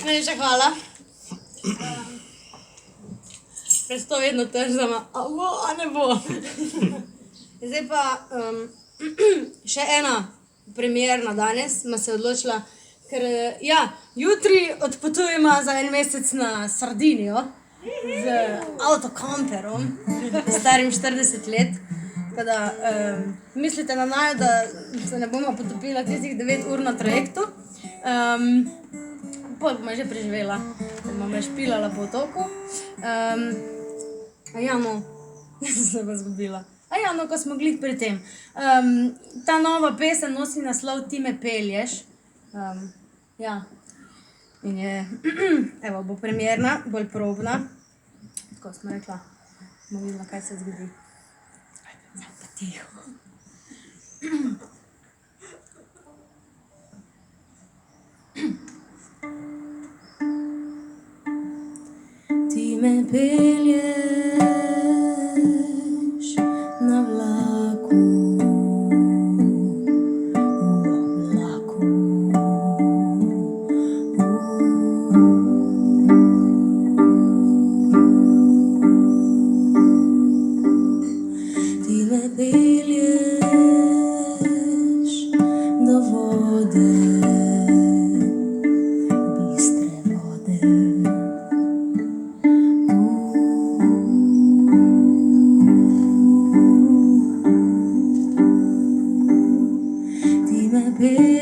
Najlepša hvala. Res to vedno tržamo, a bo, a ne bo. Zdaj pa še ena premierna danes, smo se odločila, ker jutri odpotujemo za en mesec na Sardinijo z avtokamperom, starim 40 let. Tako da mislite na naju, da se ne bomo potopila tistih 9 ur na trajektu. Pol bomo že preživela, da bomo špilala po otoku. Se pa zgubila. Ko smo glih pri tem. Ta nova pesem nosi naslov Ti me pelješ. In je, evo, bo premierna, bolj probna. Tako smo rekla, bomo videla, kaj se zgodi. Zdaj pa tiho. Ti me pelješ na vlaku, v oblaku. Ti me pelješ do vode, bistre vode. Ti me pelješ